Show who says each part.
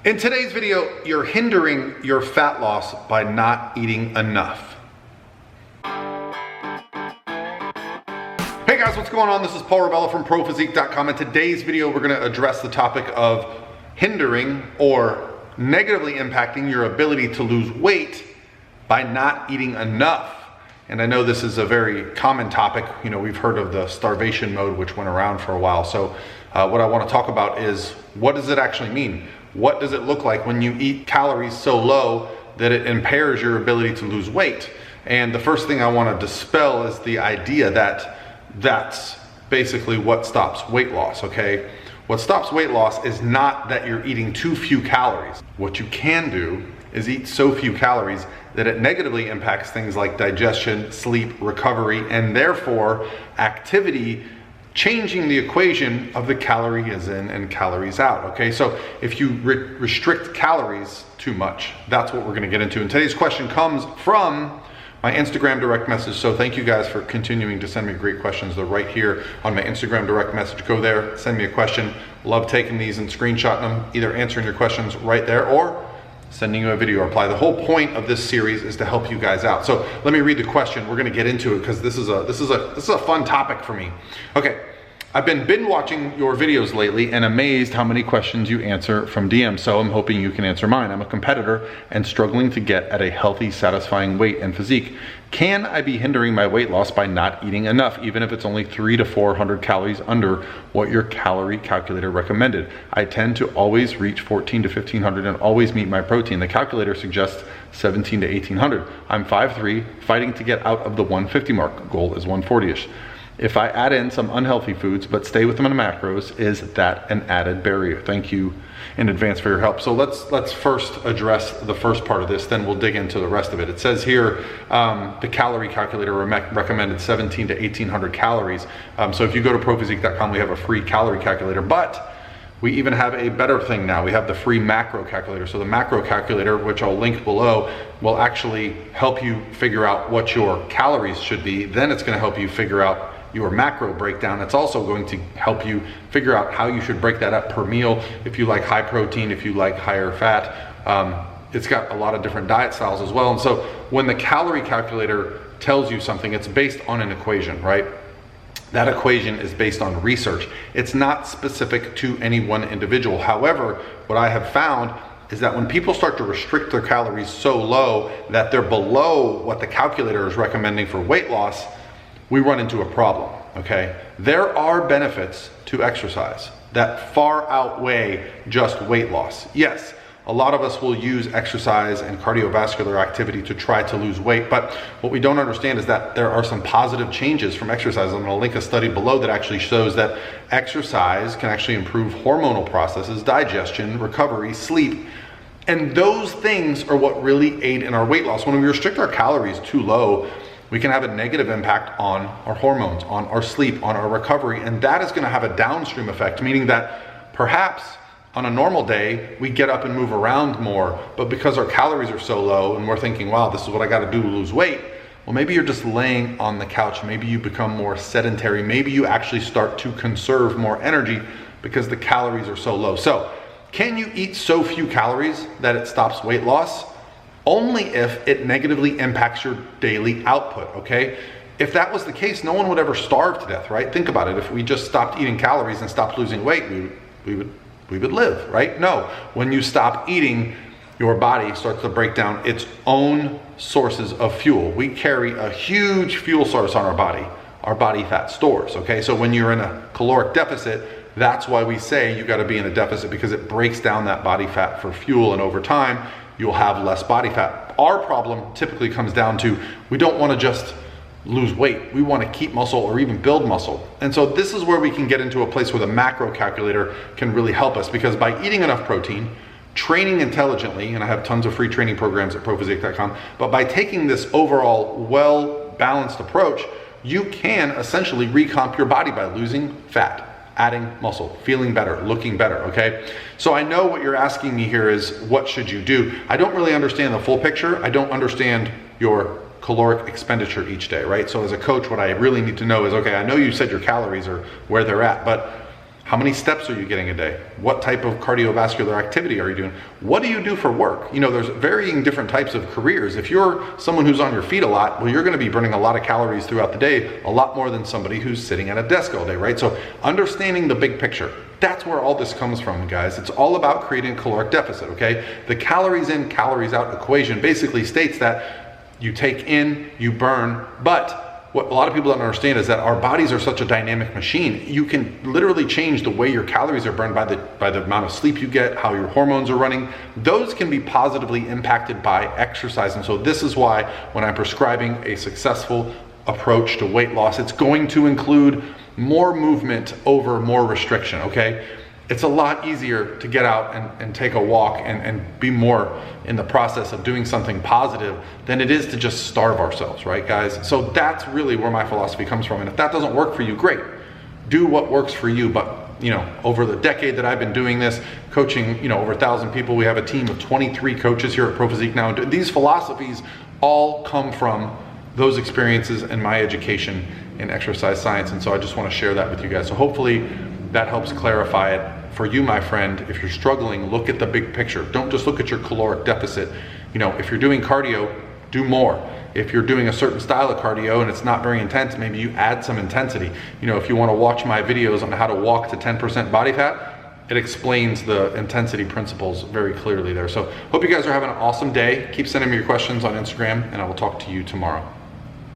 Speaker 1: In today's video, you're hindering your fat loss by not eating enough. Hey guys, what's going on? This is Paul Rebella from ProPhysique.com. In today's video, we're gonna address the topic of hindering or negatively impacting your ability to lose weight by not eating enough. And I know this is a very common topic. You know, we've heard of the starvation mode, which went around for a while. So what I wanna talk about is, what does it actually mean? What does it look like when you eat calories so low that it impairs your ability to lose weight? And the first thing I want to dispel is the idea that that's basically what stops weight loss, okay? What stops weight loss is not that you're eating too few calories. What you can do is eat so few calories that it negatively impacts things like digestion, sleep, recovery, and therefore activity, changing the equation of the calories in and calories out, okay? So if you restrict calories too much, that's what we're gonna get into. And today's question comes from my Instagram direct message. So thank you guys for continuing to send me great questions. They're right here on my Instagram direct message. Go there, send me a question. Love taking these and screenshotting them, either answering your questions right there or sending you a video reply. The whole point of this series is to help you guys out. So let me read the question. We're gonna get into it because this is a fun topic for me. Okay, I've been binge watching your videos lately and amazed how many questions you answer from DM. So I'm hoping you can answer mine. I'm a competitor and struggling to get at a healthy, satisfying weight and physique. Can I be hindering my weight loss by not eating enough, even if it's only 300 to 400 calories under what your calorie calculator recommended? I tend to always reach 14 to 1500 and always meet my protein. The calculator suggests 17 to 1800. I'm 5'3", fighting to get out of the 150 mark. Goal is 140-ish. If I add in some unhealthy foods but stay within my macros, is that an added barrier? Thank you in advance for your help. So let's first address the first part of this, then we'll dig into the rest of it. It says here, the calorie calculator recommended 17 to 1800 calories. So if you go to ProPhysique.com, we have a free calorie calculator, but we even have a better thing now. We have the free macro calculator. So the macro calculator, which I'll link below, will actually help you figure out what your calories should be. Then it's gonna help you figure out your macro breakdown. It's also going to help you figure out how you should break that up per meal. If you like high protein, if you like higher fat, it's got a lot of different diet styles as well. And so when the calorie calculator tells you something, it's based on an equation, right? That equation is based on research. It's not specific to any one individual. However, what I have found is that when people start to restrict their calories so low that they're below what the calculator is recommending for weight loss, we run into a problem, okay? There are benefits to exercise that far outweigh just weight loss. Yes, a lot of us will use exercise and cardiovascular activity to try to lose weight, but what we don't understand is that there are some positive changes from exercise. I'm gonna link a study below that actually shows that exercise can actually improve hormonal processes, digestion, recovery, sleep, and those things are what really aid in our weight loss. When we restrict our calories too low, we can have a negative impact on our hormones, on our sleep, on our recovery, and that is gonna have a downstream effect, meaning that perhaps on a normal day, we get up and move around more, but because our calories are so low and we're thinking, wow, this is what I gotta do to lose weight, well, maybe you're just laying on the couch, maybe you become more sedentary, maybe you actually start to conserve more energy because the calories are so low. So, can you eat so few calories that it stops weight loss? Only if it negatively impacts your daily output, okay? If that was the case, no one would ever starve to death, right? Think about it. If we just stopped eating calories and stopped losing weight, we would live, right? No, when you stop eating, your body starts to break down its own sources of fuel. We carry a huge fuel source on our body fat stores, okay? So when you're in a caloric deficit, that's why we say you gotta be in a deficit, because it breaks down that body fat for fuel, and over time, you'll have less body fat. Our problem typically comes down to, we don't wanna just lose weight. We wanna keep muscle or even build muscle. And so this is where we can get into a place where the macro calculator can really help us, because by eating enough protein, training intelligently, and I have tons of free training programs at ProPhysique.com, but by taking this overall well-balanced approach, you can essentially recomp your body by losing fat, adding muscle, feeling better, looking better, okay? So I know what you're asking me here is, what should you do? I don't really understand the full picture. I don't understand your caloric expenditure each day, right? So as a coach, what I really need to know is, okay, I know you said your calories are where they're at, but How many steps are you getting a day? What type of cardiovascular activity are you doing? What do you do for work? You know, there's varying different types of careers. If you're someone who's on your feet a lot, well, you're gonna be burning a lot of calories throughout the day, a lot more than somebody who's sitting at a desk all day, right? So understanding the big picture, that's where all this comes from, guys. It's all about creating a caloric deficit, okay? The calories in, calories out equation basically states that you take in, you burn, but what a lot of people don't understand is that our bodies are such a dynamic machine. You can literally change the way your calories are burned by the amount of sleep you get, how your hormones are running. Those can be positively impacted by exercise. And so this is why when I'm prescribing a successful approach to weight loss, it's going to include more movement over more restriction, okay? It's a lot easier to get out and take a walk and be more in the process of doing something positive than it is to just starve ourselves, right, guys? So that's really where my philosophy comes from. And if that doesn't work for you, great. Do what works for you. But, you know, over the decade that I've been doing this, coaching, you know, over 1,000 people, we have a team of 23 coaches here at Pro Physique now. And these philosophies all come from those experiences and my education in exercise science. And so I just want to share that with you guys. So hopefully that helps clarify it. For you, my friend, if you're struggling, look at the big picture. Don't just look at your caloric deficit. You know, if you're doing cardio, do more. If you're doing a certain style of cardio and it's not very intense, maybe you add some intensity. You know, if you want to watch my videos on how to walk to 10% body fat, it explains the intensity principles very clearly there. So hope you guys are having an awesome day. Keep sending me your questions on Instagram and I will talk to you tomorrow.